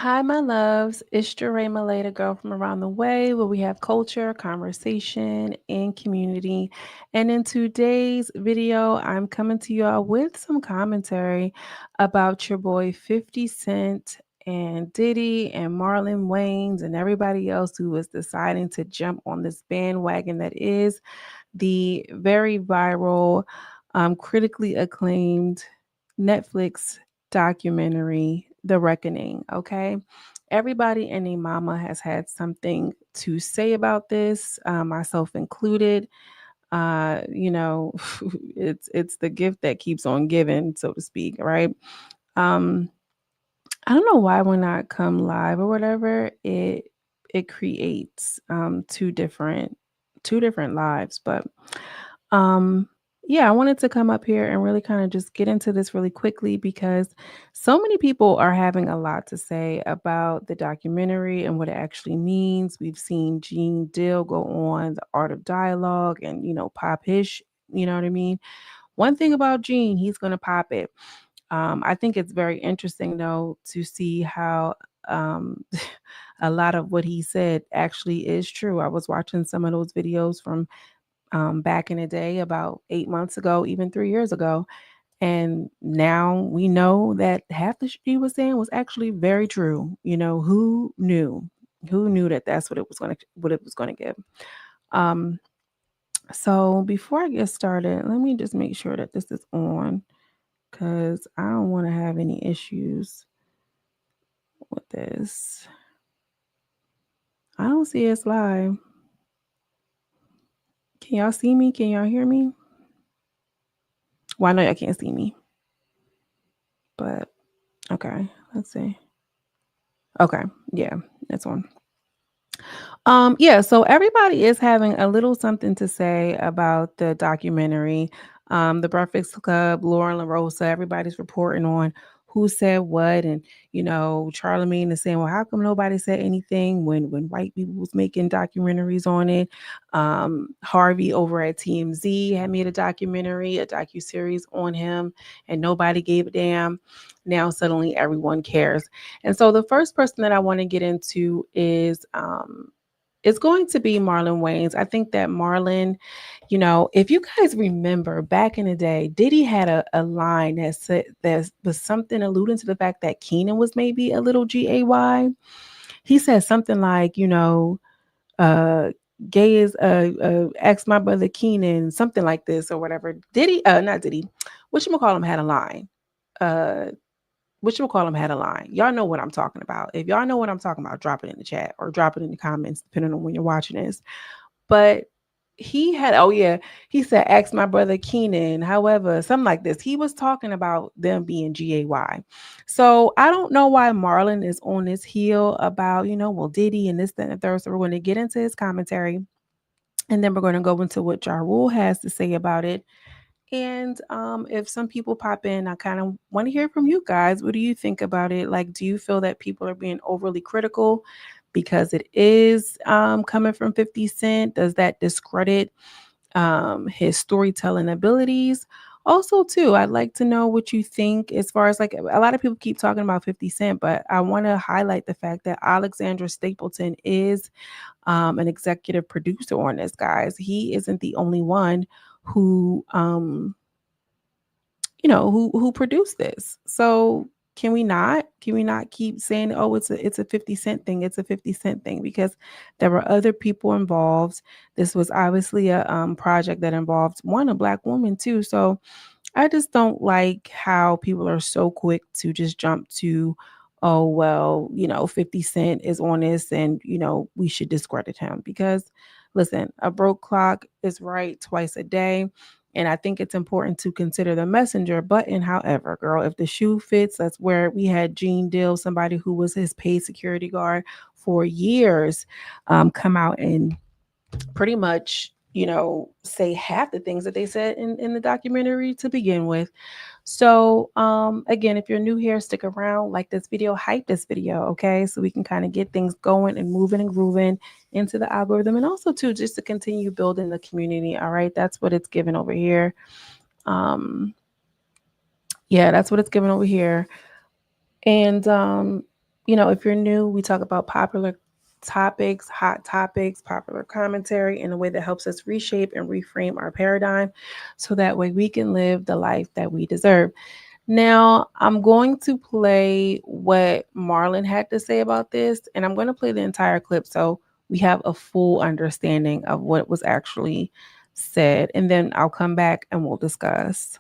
Hi, my loves. It's Jeray Malay, the girl from around the way, where we have culture, conversation, and community. And in today's video, I'm coming to y'all with some commentary about your boy 50 Cent and Diddy and Marlon Wayans and everybody else who is deciding to jump on this bandwagon that is the very viral, critically acclaimed Netflix documentary, The Reckoning. Okay. Everybody and their mama has had something to say about this, myself included. You know, it's the gift that keeps on giving, so to speak, right? Um, I don't know why when I come live or whatever, it creates two different lives, but um yeah, I wanted to come up here and really kind of just get into this really quickly because so many people are having a lot to say about the documentary and what it actually means. We've seen Gene Dill go on The Art of Dialogue and, pop his, you know what I mean? One thing about Gene, he's going to pop it. I think it's very interesting, though, to see how um, a lot of what he said actually is true. I was watching some of those videos from back in the day, about 8 months ago, even 3 years ago. And now we know that half the shit he was saying was actually very true. Who knew? Who knew that that's what it was going to give? Um, so before I get started, let me just make sure that this is on because I don't want to have any issues with this. I don't see it's live. Can y'all see me? Can y'all hear me? Well, I know y'all can't see me, but okay. Let's see. Okay, yeah, that's on. Yeah, so everybody is having a little something to say about the documentary. The Breakfast Club, Lauren LaRosa, everybody's reporting on who said what, and Charlemagne is saying, "Well, how come nobody said anything when white people was making documentaries on it?" Harvey over at TMZ had made a docu series on him, and nobody gave a damn. Now suddenly everyone cares, and so the first person that I want to get into is it's going to be Marlon Wayans. I think that Marlon, if you guys remember back in the day, Diddy had a line that said that was something alluding to the fact that Keenan was maybe a little GAY. He said something like, uh, gay is ask my brother Keenan, something like this or whatever. Diddy, not Diddy, whatchamacallum had a line. Uh, whatchamacallum had a line. Y'all know what I'm talking about. If y'all know what I'm talking about, drop it in the chat or drop it in the comments, depending on when you're watching this. But oh yeah, he said, ask my brother Keenan. However, something like this. He was talking about them being GAY. So I don't know why Marlon is on this heel about, well, Diddy and this, that, and the third. So we're going to get into his commentary. And then we're going to go into what Ja Rule has to say about it. And if some people pop in, I kind of want to hear from you guys. What do you think about it? Like, do you feel that people are being overly critical because it is coming from 50 Cent? Does that discredit his storytelling abilities? Also, too, I'd like to know what you think as far as like a lot of people keep talking about 50 Cent, but I want to highlight the fact that Alexandra Stapleton is an executive producer on this, guys. He isn't the only one who who produced this. So can we not keep saying, oh, it's a 50 Cent thing, it's a 50 Cent thing, because there were other people involved. This was obviously a project that involved a black woman too. So I just don't like how people are so quick to just jump to, oh, well, 50 Cent is on this and, we should discredit him. Because listen, a broke clock is right twice a day. And I think it's important to consider the messenger button. However, girl, if the shoe fits, that's where we had Gene Dill, somebody who was his paid security guard for years, come out and pretty much say half the things that they said in the documentary to begin with. So again, if you're new here, stick around, like this video, hype this video, okay, so we can kind of get things going and moving and grooving into the algorithm, and also too just to continue building the community. All right, that's what it's given over here. um yeah, that's what it's given over here. And If you're new, we talk about popular topics, hot topics, popular commentary in a way that helps us reshape and reframe our paradigm so that way we can live the life that we deserve. Now, I'm going to play what Marlon had to say about this, and I'm going to play the entire clip so we have a full understanding of what was actually said. And then I'll come back and we'll discuss.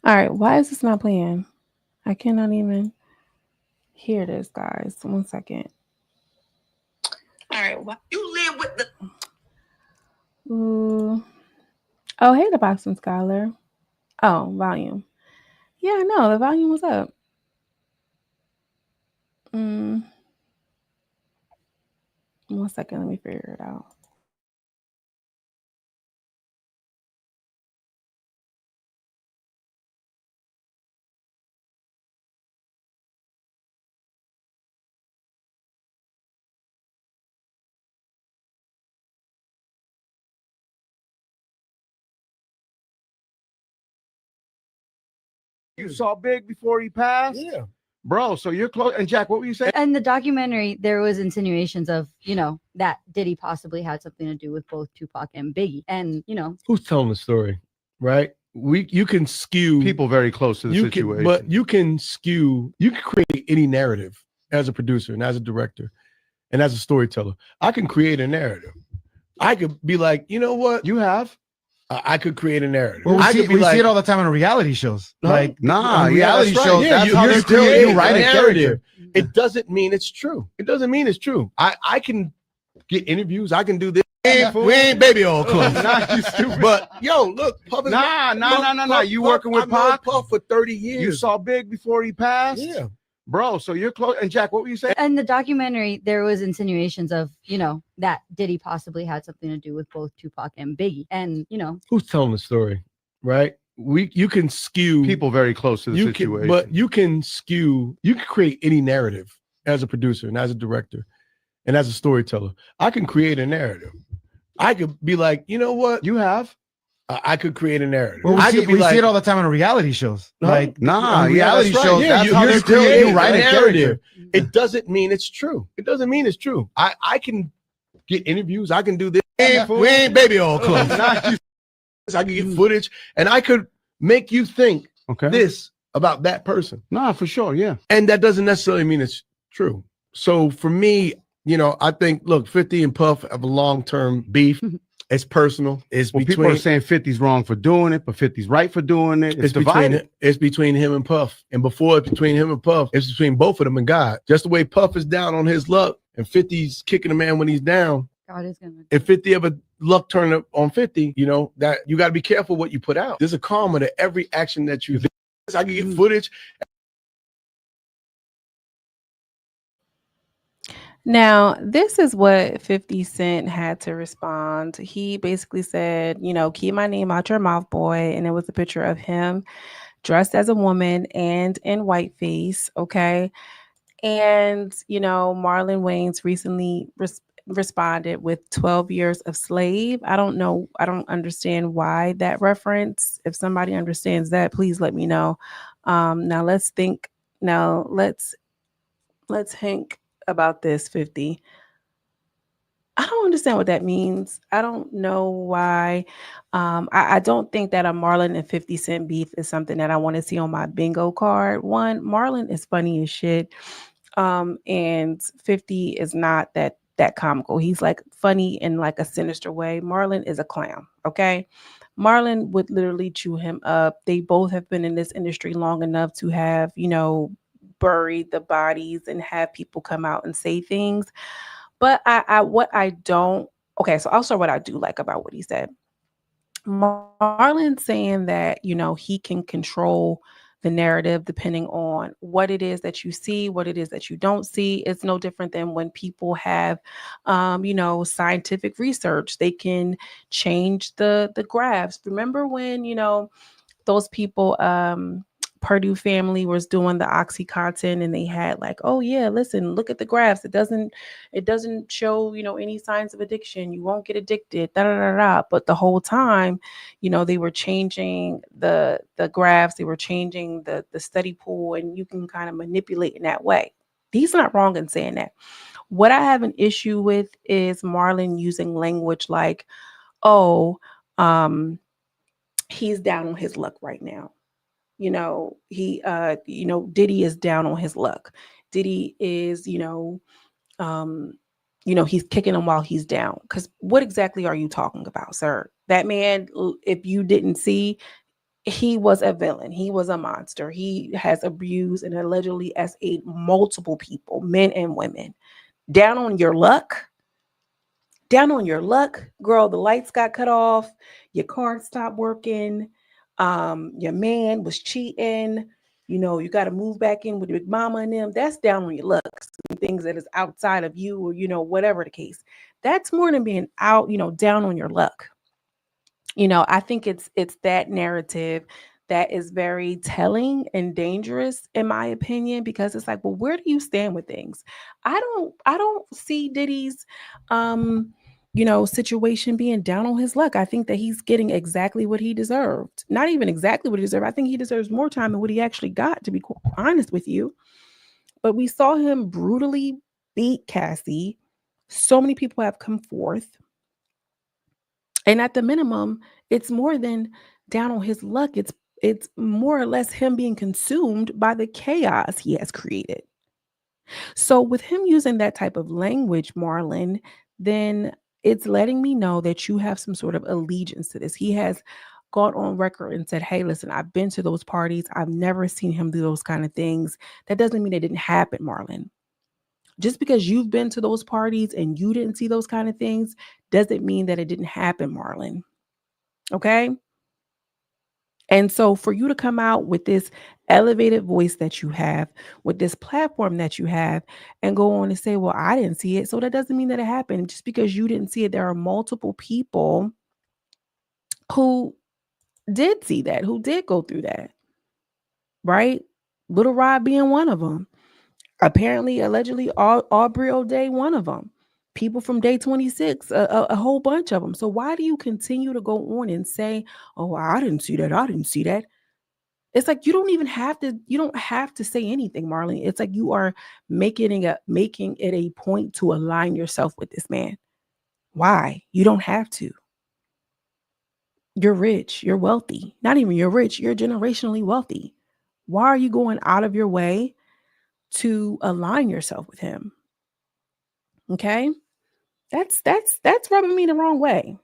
All right, why is this not playing? I cannot even hear this, guys. 1 second. All right, you live with the. Ooh. Oh, hey, the boxing scholar. Oh, volume. Yeah, no, the volume was up. Mm. 1 second, let me figure it out. You saw Big before he passed? Yeah. Bro, so you're close. And Jack, what were you saying? In the documentary, there was insinuations of, that Diddy possibly had something to do with both Tupac and Biggie. And, Who's telling the story, right? You can skew People very close to the situation. but you can create any narrative as a producer and as a director and as a storyteller. I can create a narrative. I could be like, you know what? You have? I could create a narrative. Well, I see could be it all the time on reality shows. Huh? Like Nah, on yeah, reality that's right. shows. Yeah, That's how you're they're creating you write a a narrative. character. It doesn't mean it's true. It doesn't mean it's true. I can get interviews. I can do this. We ain't baby all close. Nah, you stupid. But yo, look, Puff is Nah. You working with I've known Pac? Puff for 30 years. You saw Big before he passed? Yeah. Bro, so you're close. And Jack, what were you saying? in the documentary, there was insinuations of, that Diddy possibly had something to do with both Tupac and Biggie. And, Who's telling the story, right? You can skew People very close to the situation. but you can create any narrative as a producer and as a director and as a storyteller. I can create a narrative. I could be like, you know what? You have? I could create a narrative. Well, I we could be see it all the time on reality shows. Huh? Like Nah, on yeah, reality that's right. shows. Yeah, That's how you're they're creating you write a a narrative. character. It doesn't mean it's true. It doesn't mean it's true. I can get interviews. I can do this. We ain't baby all close. I can get footage, and I could make you think Okay. this about that person. Nah, for sure, yeah. And that doesn't necessarily mean it's true. So for me, I think, look, 50 and Puff have a long-term beef. It's personal. It's Well, people are saying 50's wrong for doing it, but 50's right for doing it. It's divided. It's between him and Puff. And before it's between him and Puff, it's between both of them and God. Just the way Puff is down on his luck and 50's kicking a man when he's down. God is going to. If 50 ever luck turn up on 50, that you got to be careful what you put out. There's a karma to every action that you do. I can get footage. Now, this is what 50 Cent had to respond. He basically said, keep my name out your mouth, boy. And it was a picture of him dressed as a woman and in whiteface. Okay. And, Marlon Wayans recently responded with 12 years of slave. I don't know. I don't understand why that reference. If somebody understands that, please let me know. Now let's think. Now let's think about this, 50. I don't understand what that means. I don't know why. I don't think that a Marlon and 50 Cent beef is something that I want to see on my bingo card. One, Marlon is funny as shit. And 50 is not that comical. He's like funny in like a sinister way. Marlon is a clown, okay? Marlon would literally chew him up. They both have been in this industry long enough to have, buried the bodies and have people come out and say things. But what I don't, okay, so I'll start what I do like about what he said. Marlon saying that, he can control the narrative depending on what it is that you see, what it is that you don't see. It's no different than when people have, scientific research. They can change the graphs. Remember when, those people, Purdue family was doing the Oxycontin and they had like, oh yeah, listen, look at the graphs. It doesn't show, any signs of addiction. You won't get addicted, da da da da. But the whole time, they were changing the graphs, they were changing the study pool, and you can kind of manipulate in that way. He's not wrong in saying that. What I have an issue with is Marlon using language like, oh, he's down on his luck right now. Diddy is down on his luck. Diddy is, he's kicking him while he's down. Because what exactly are you talking about, sir? That man, if you didn't see, he was a villain. He was a monster. He has abused and allegedly SA'd multiple people, men and women. Down on your luck? Down on your luck, girl, the lights got cut off, your card stopped working, your man was cheating, you got to move back in with your big mama and them. That's down on your luck. Some things that is outside of you, or whatever the case. That's more than being out, down on your luck. I think it's that narrative that is very telling and dangerous, in my opinion, because it's like, well, where do you stand with things? I don't see Diddy's situation being down on his luck. I think that he's getting exactly what he deserved. Not even exactly what he deserved. I think he deserves more time than what he actually got, to be honest with you. But we saw him brutally beat Cassie. So many people have come forth. And at the minimum, it's more than down on his luck. It's more or less him being consumed by the chaos he has created. So with him using that type of language, Marlon, then it's letting me know that you have some sort of allegiance to this. He has gone on record and said, hey, listen, I've been to those parties. I've never seen him do those kind of things. That doesn't mean it didn't happen, Marlon. Just because you've been to those parties and you didn't see those kind of things doesn't mean that it didn't happen, Marlon. Okay? And so for you to come out with this elevated voice that you have, with this platform that you have, and go on and say, well, I didn't see it. So that doesn't mean that it happened. Just because you didn't see it, there are multiple people who did see that, who did go through that, right? Little Rod being one of them. Apparently, allegedly, Aubrey O'Day, one of them. People from Day 26, a whole bunch of them. So why do you continue to go on and say, oh, I didn't see that. I didn't see that. It's like you don't have to say anything, Marlene. It's like you are making it a point to align yourself with this man. Why? You don't have to. You're rich. You're wealthy. Not even you're rich. You're generationally wealthy. Why are you going out of your way to align yourself with him? Okay? That's rubbing me the wrong way.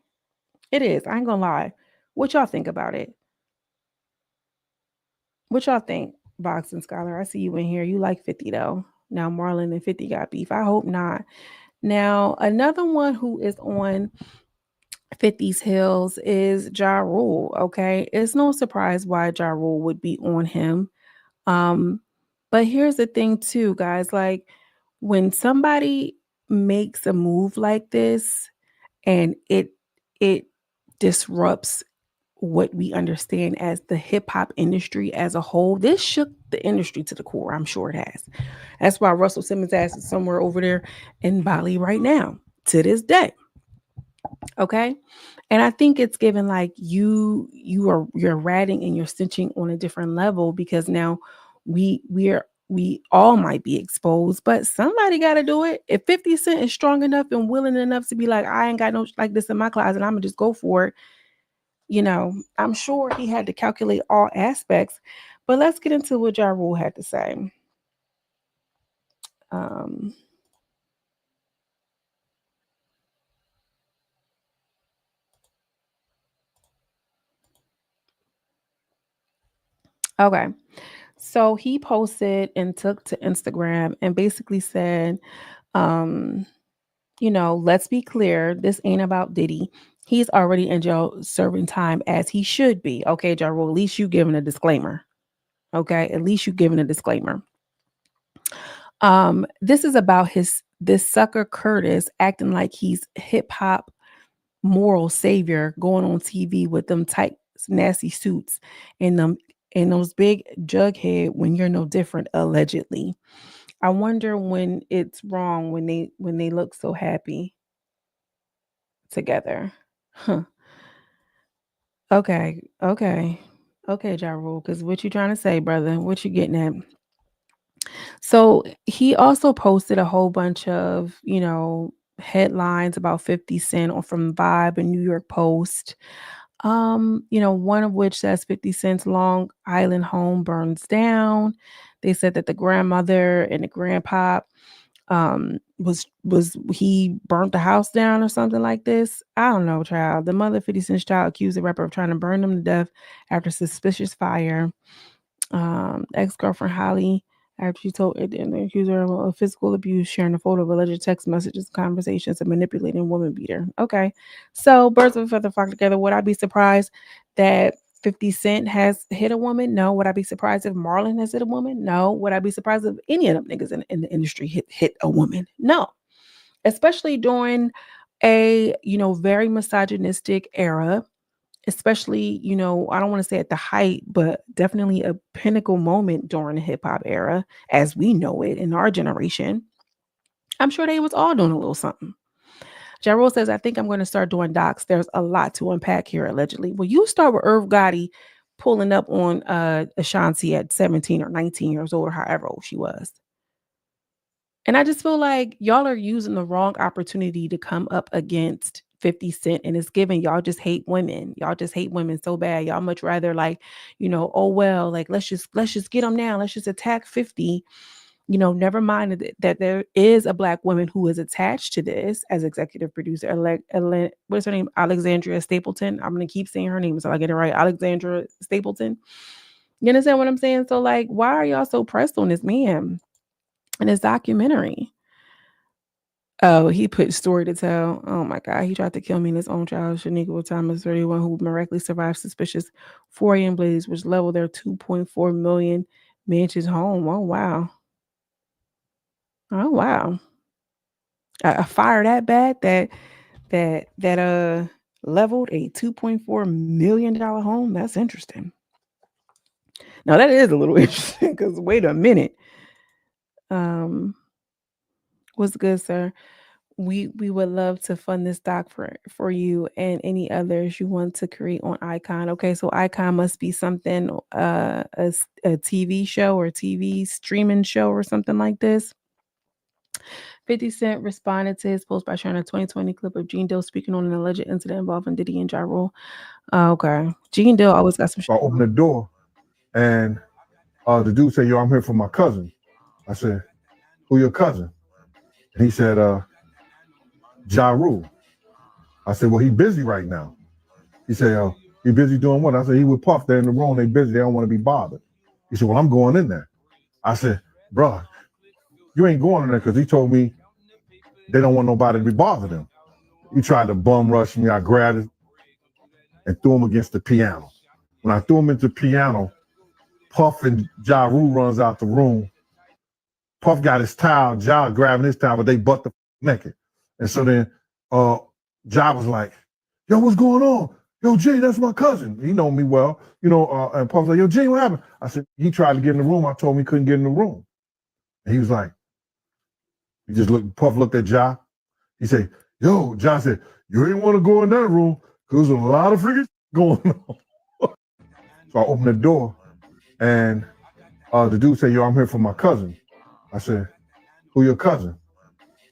It is. I ain't gonna lie. What y'all think about it? What y'all think, Box and Scholar? I see you in here. You like 50 though. Now Marlon and 50 got beef. I hope not. Now, another one who is on 50's heels is Ja Rule. Okay. It's no surprise why Ja Rule would be on him. But here's the thing, too, guys. Like when somebody makes a move like this and it disrupts what we understand as the hip hop industry as a whole, this shook the industry to the core. I'm sure it has. That's why Russell Simmons' ass is somewhere over there in Bali right now to this day. Okay. And I think it's given like you're ratting and you're cinching on a different level, because now we are we all might be exposed, but somebody got to do it. If 50 Cent is strong enough and willing enough to be like, I ain't got no like this in my closet, I'm gonna just go for it. I'm sure he had to calculate all aspects. But let's get into what Ja Rule had to say. Okay. So he posted and took to Instagram and basically said, let's be clear, this ain't about Diddy. He's already in jail serving time as he should be. Okay, Ja Rule, at least you giving a disclaimer. Okay, at least you giving a disclaimer. This is about this sucker Curtis acting like he's hip hop moral savior, going on TV with them tight nasty suits and those big jughead when you're no different, allegedly. I wonder when it's wrong when they look so happy together. Huh. Okay. Okay, Ja Rule, because what you trying to say, brother? What you getting at? So he also posted a whole bunch of, headlines about 50 Cent or from Vibe and New York Post. One of which says 50 Cent's Long Island home burns down. They said that the grandmother and the grandpa was he burnt the house down or something like this. I don't know, child. The mother 50 Cent's child accused the rapper of trying to burn them to death after suspicious fire. Ex-girlfriend Holly, after she told it and the accuser of physical abuse, sharing a photo of alleged text messages, conversations, and manipulating woman beater. Okay, so birds of a feather flock together. Would I be surprised that 50 Cent has hit a woman? No. Would I be surprised if Marlon has hit a woman? No. Would I be surprised if any of them niggas in the industry hit a woman? No. Especially during a very misogynistic era, especially, I don't want to say at the height, but definitely a pinnacle moment during the hip hop era as we know it in our generation. I'm sure they was all doing a little something. Ja Rule says, I think I'm going to start doing docs. There's a lot to unpack here, allegedly. Well, you start with Irv Gotti pulling up on Ashanti at 17 or 19 years old, or however old she was. And I just feel like y'all are using the wrong opportunity to come up against 50 Cent, and it's given y'all just hate women. Y'all just hate women so bad. Y'all much rather like, oh well, like let's just get them now. Let's just attack 50. Never mind that there is a Black woman who is attached to this as executive producer. What's her name? Alexandria Stapleton. I'm gonna keep saying her name so I get it right. Alexandra Stapleton. You understand what I'm saying? So like, why are y'all so pressed on this man and his documentary? Oh, he put story to tell. Oh my God. He tried to kill me and his own child, Shaniqua Thomas, 31, who miraculously survived suspicious Fourier blaze, which leveled their 2.4 million mansions home. Oh wow. Oh wow. A fire that bad that leveled a $2.4 million home. That's interesting. Now that is a little interesting because wait a minute. What's good, sir? We would love to fund this doc for you and any others you want to create on Icon. Okay, so Icon must be something a TV show or TV streaming show or something like this. 50 Cent responded to his post by sharing a 2020 clip of Gene Dill speaking on an alleged incident involving Diddy and Ja Rule. Okay, Gene Dill always got some shit. I opened the door, and the dude said, "Yo, I'm here for my cousin." I said, "Who your cousin?" And he said, "Ja Rule." I said, "Well, he busy right now." He said, "He busy doing what?" I said, "He with Puff. They're in the room. They busy. They don't want to be bothered." He said, "Well, I'm going in there." I said, "Bro, you ain't going in there because he told me they don't want nobody to be bothered him." He tried to bum rush me. I grabbed it and threw him against the piano. When I threw him into the piano, Puff and Ja Rule runs out the room. Puff got his towel, Ja grabbing his towel, but they butt the naked. And so then Ja was like, "Yo, what's going on? Yo, Jay, that's my cousin." He know me well, and Puff's like, "Yo, Jay, what happened?" I said, "He tried to get in the room. I told him he couldn't get in the room." And he was like, Puff looked at Ja. He said, "Yo," Ja said, "You ain't want to go in that room because there's a lot of freaking going on." So I opened the door, and The dude said, yo, I'm here for my cousin. I said, who your cousin?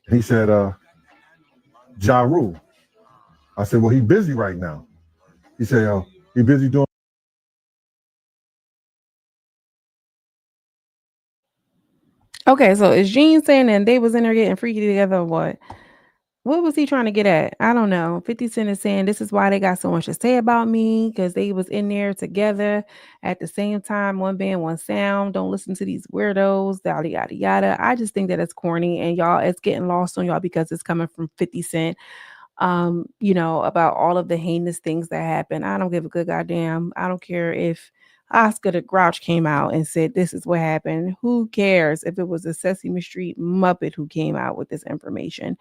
And he said, Ja Rule. I said, well, he busy right now. He said, he busy doing. Okay, so is Gene saying that they was in there getting freaky together or what? What was he trying to get at? I don't know. 50 Cent is saying this is why they got so much to say about me, because they was in there together at the same time, one band, one sound. Don't listen to these weirdos, yada yada yada. I just think that it's corny and y'all, it's getting lost on y'all because it's coming from 50 Cent. About all of the heinous things that happen. I don't give a good goddamn. I don't care if Oscar the Grouch came out and said this is what happened. Who cares if it was a Sesame Street Muppet who came out with this information?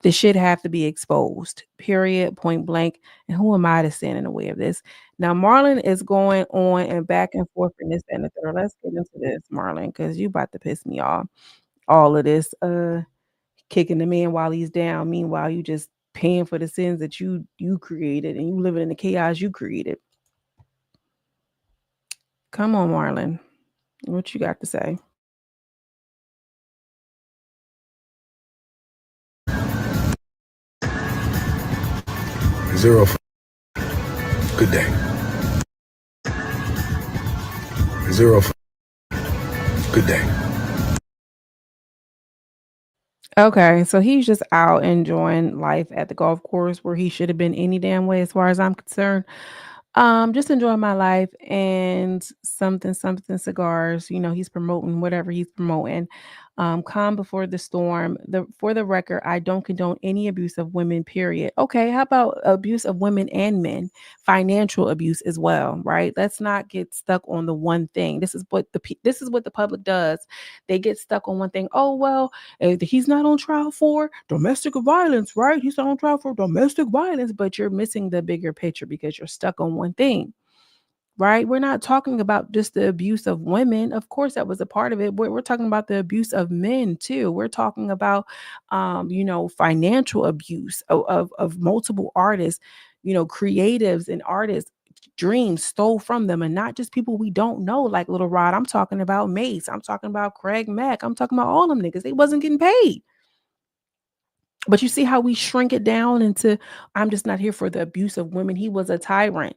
This shit have to be exposed. Period. Point blank. And who am I to stand in the way of this? Now, Marlon is going on and back and forth in this and the third. Let's get into this, Marlon, because you about to piss me off. All of this, kicking the man while he's down. Meanwhile, you just paying for the sins that you created and you living in the chaos you created. Come on, Marlon. What you got to say? Zero. Good day. Zero. Good day. Okay, so he's just out enjoying life at the golf course where he should have been any damn way as far as I'm concerned. Just enjoying my life and something cigars. He's promoting whatever he's promoting. Calm before the storm. For the record, I don't condone any abuse of women, period. Okay, how about abuse of women and men? Financial abuse as well, right? Let's not get stuck on the one thing. This is what the public does. They get stuck on one thing. Oh well, he's not on trial for domestic violence, right? He's not on trial for domestic violence, but you're missing the bigger picture because you're stuck on one thing, right? We're not talking about just the abuse of women. Of course, that was a part of it. We're talking about the abuse of men too. We're talking about, financial abuse of multiple artists, creatives and artists. Dreams stole from them, and not just people we don't know, like Little Rod. I'm talking about Mace. I'm talking about Craig Mack. I'm talking about all them niggas. They wasn't getting paid. But you see how we shrink it down into, I'm just not here for the abuse of women. He was a tyrant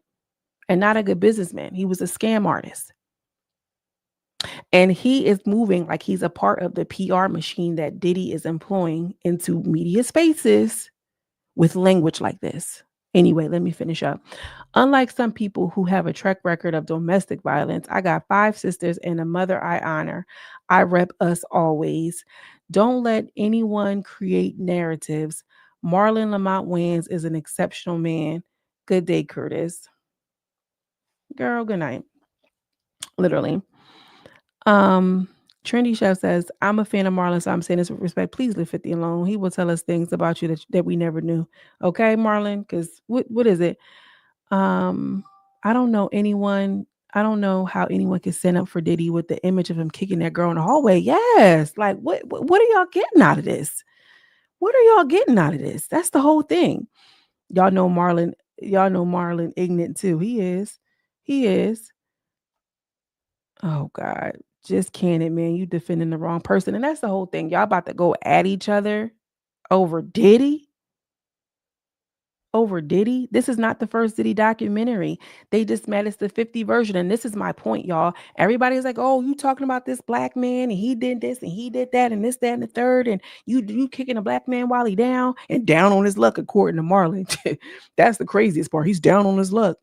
and not a good businessman. He was a scam artist. And he is moving like he's a part of the PR machine that Diddy is employing into media spaces with language like this. Anyway, let me finish up. Unlike some people who have a track record of domestic violence, I got 5 sisters and a mother I honor. I rep us always. Don't let anyone create narratives. Marlon Lamont Wayans is an exceptional man. Good day, Curtis. Girl, good night. Literally. Trendy Chef says, I'm a fan of Marlon, so I'm saying this with respect. Please leave 50 alone. He will tell us things about you that we never knew. Okay, Marlon? Because what is it? I don't know anyone. I don't know how anyone can stand up for Diddy with the image of him kicking that girl in the hallway. Yes. Like, what are y'all getting out of this? What are y'all getting out of this? That's the whole thing. Y'all know Marlon ignorant too. He is. He is. Oh God. Just can it, man. You defending the wrong person. And that's the whole thing. Y'all about to go at each other over Diddy. Over Diddy. This is not the first Diddy documentary. They just mad it's the 50 version. And this is my point, y'all. Everybody's like, oh, you talking about this black man and he did this and he did that and this, that, and the third. And you kicking a black man while he down and down on his luck, according to Marlon. That's the craziest part. He's down on his luck.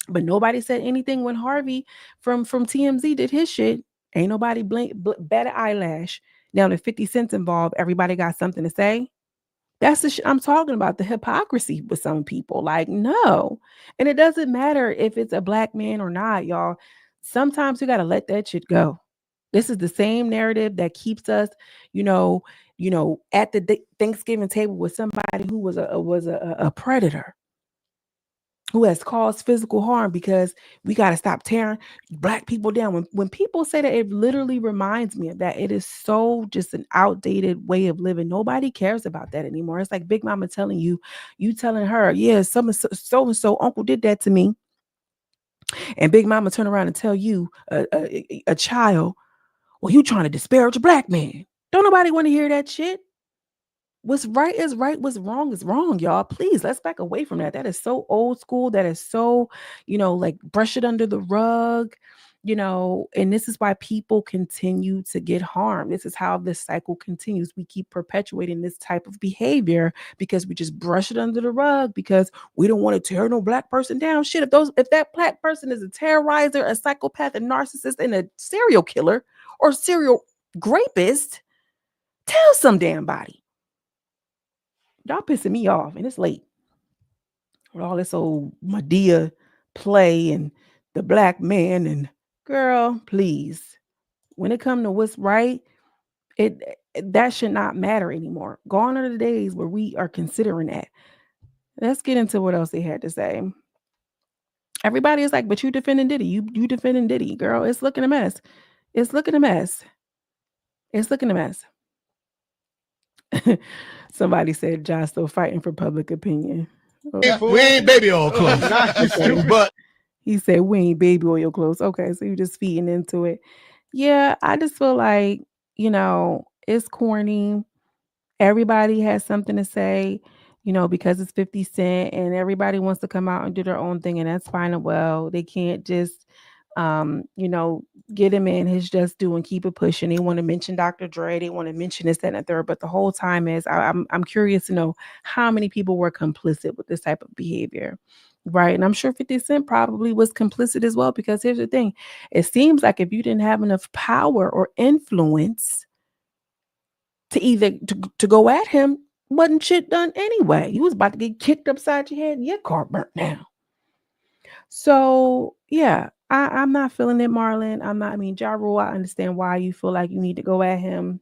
But nobody said anything when Harvey from TMZ did his shit. Ain't nobody bat an eyelash. Now that 50 Cent's involved, everybody got something to say. That's the shit I'm talking about, the hypocrisy with some people. Like, no. And it doesn't matter if it's a black man or not, y'all. Sometimes you got to let that shit go. This is the same narrative that keeps us, at the Thanksgiving table with somebody who was a predator, who has caused physical harm, because we got to stop tearing black people down. When people say that, it literally reminds me of that. It is so just an outdated way of living. Nobody cares about that anymore. It's like Big Mama telling you telling her, yeah, so and so uncle did that to me. And Big Mama turn around and tell you, a child, well, you trying to disparage a black man. Don't nobody want to hear that shit. What's right is right. What's wrong is wrong, y'all. Please, let's back away from that. That is so old school. That is so, like brush it under the rug, and this is why people continue to get harmed. This is how this cycle continues. We keep perpetuating this type of behavior because we just brush it under the rug because we don't want to tear no black person down. Shit, if that black person is a terrorizer, a psychopath, a narcissist, and a serial killer or serial rapist, tell some damn body. Y'all pissing me off, and it's late. With all this old Medea play and the black man and girl, please. When it comes to what's right, that should not matter anymore. Gone are the days where we are considering that. Let's get into what else they had to say. Everybody is like, but you defending Diddy. You defending Diddy, girl. It's looking a mess. It's looking a mess. It's looking a mess. Somebody said Josh still fighting for public opinion. We ain't baby oil clothes. But He said we ain't baby oil clothes. Okay, so you're just feeding into it. Yeah, I just feel like, it's corny. Everybody has something to say, because it's 50 Cent and everybody wants to come out and do their own thing, and that's fine and well. They can't just get him in his just do and keep it pushing. They want to mention Dr. Dre, they want to mention this, that, and the third. But the whole time is I'm curious to know how many people were complicit with this type of behavior. Right. And I'm sure 50 Cent probably was complicit as well, because here's the thing. It seems like if you didn't have enough power or influence to either to go at him, wasn't shit done anyway. You was about to get kicked upside your head and your car burnt down. So yeah, I'm not feeling it, Marlon. Ja Rule, I understand why you feel like you need to go at him.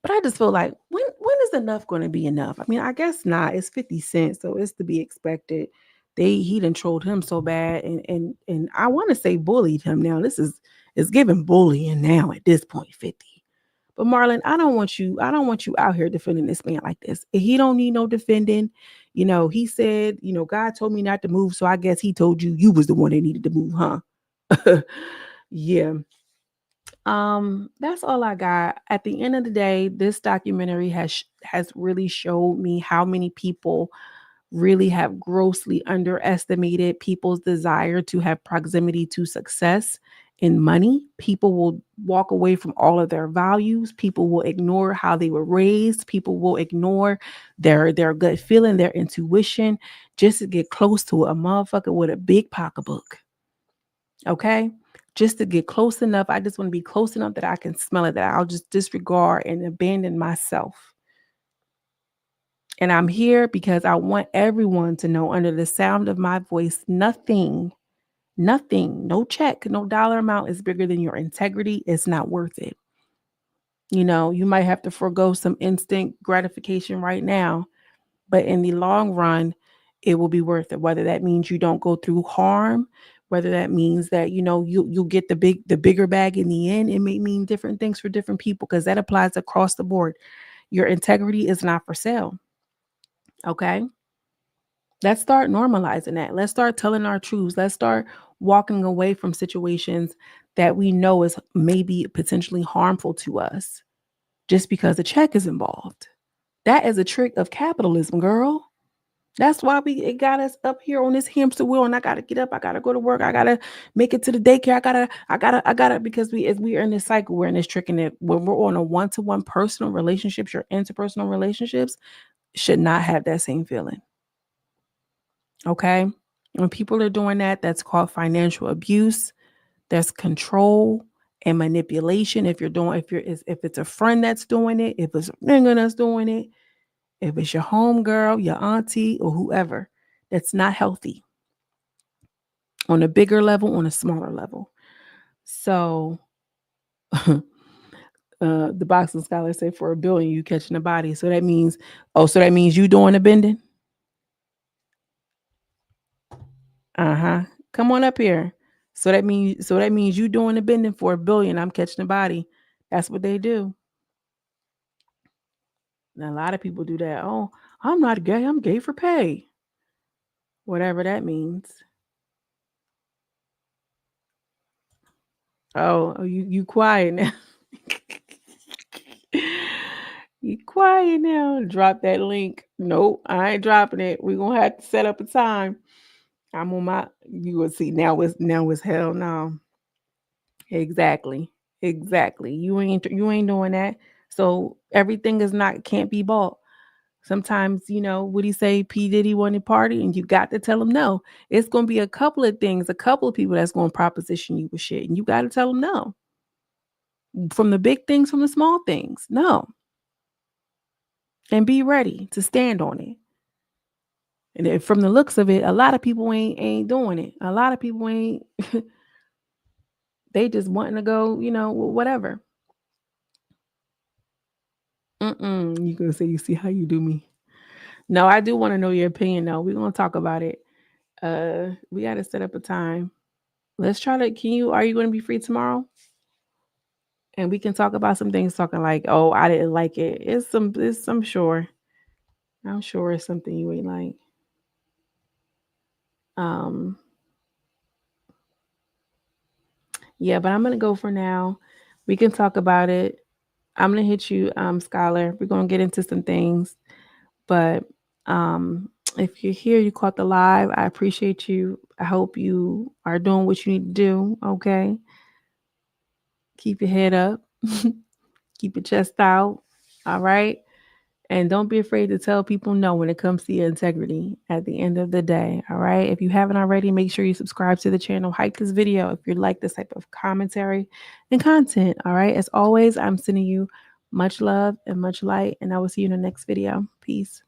But I just feel like when is enough going to be enough? I mean, I guess not. It's 50 Cent, so it's to be expected. He done trolled him so bad and I want to say bullied him now. This is giving bullying now at this point, 50. But Marlon, I don't want you out here defending this man like this. He don't need no defending. He said, God told me not to move, so I guess he told you was the one that needed to move, huh? Yeah. That's all I got. At the end of the day, this documentary has really showed me how many people really have grossly underestimated people's desire to have proximity to success and money. People will walk away from all of their values. People will ignore how they were raised. People will ignore their gut feeling, their intuition, just to get close to a motherfucker with a big pocketbook. Okay? Just to get close enough. I just want to be close enough that I can smell it, that I'll just disregard and abandon myself. And I'm here because I want everyone to know, under the sound of my voice, nothing, no check, no dollar amount is bigger than your integrity. It's not worth it. You might have to forego some instant gratification right now, but in the long run, it will be worth it. Whether that means you don't go through harm, whether that means that, you'll get the bigger bag in the end. It may mean different things for different people, because that applies across the board. Your integrity is not for sale. Okay. Let's start normalizing that. Let's start telling our truths. Let's start walking away from situations that we know is maybe potentially harmful to us just because a check is involved. That is a trick of capitalism, girl. That's why it got us up here on this hamster wheel, and I gotta get up. I gotta go to work. I gotta make it to the daycare. I gotta, because as we are in this cycle, we're in this trick, and when we're on a one-to-one personal relationships, your interpersonal relationships should not have that same feeling. Okay. When people are doing that, that's called financial abuse. There's control and manipulation. If it's a friend that's doing it, if it's a nigga that's doing it, if it's your homegirl, your auntie, or whoever, that's not healthy. On a bigger level, on a smaller level. So the boxing scholar said for $1 billion, you catching a body. So that means you doing the bending? Come on up here. So that means you doing the bending for $1 billion. I'm catching a body. That's what they do. Now, a lot of people do that. Oh, I'm not gay. I'm gay for pay. Whatever that means. Oh, you quiet now. You quiet now. Drop that link. Nope, I ain't dropping it. We're gonna have to set up a time. I'm on my you will see now it's hell no. Exactly. Exactly. You ain't doing that. So everything is not can't be bought. Sometimes, what he say, P. Diddy wanted party, and you got to tell him no. It's gonna be a couple of things, a couple of people that's gonna proposition you with shit, and you gotta tell them no. From the big things, from the small things. No. And be ready to stand on it. And from the looks of it, a lot of people ain't doing it. A lot of people ain't they just wanting to go, whatever. You gonna say you see how you do me. No, I do want to know your opinion though. We're gonna talk about it. We gotta set up a time. Let's try to are you gonna be free tomorrow? And we can talk about some things talking like, oh, I didn't like it. I'm sure. I'm sure it's something you ain't like. Yeah, but I'm gonna go for now. We can talk about it. I'm gonna hit you, Scholar. We're gonna get into some things. But if you're here, you caught the live. I appreciate you. I hope you are doing what you need to do. Okay. Keep your head up. Keep your chest out. All right. And don't be afraid to tell people no when it comes to your integrity at the end of the day. All right. If you haven't already, make sure you subscribe to the channel. Hype this video if you like this type of commentary and content. All right. As always, I'm sending you much love and much light. And I will see you in the next video. Peace.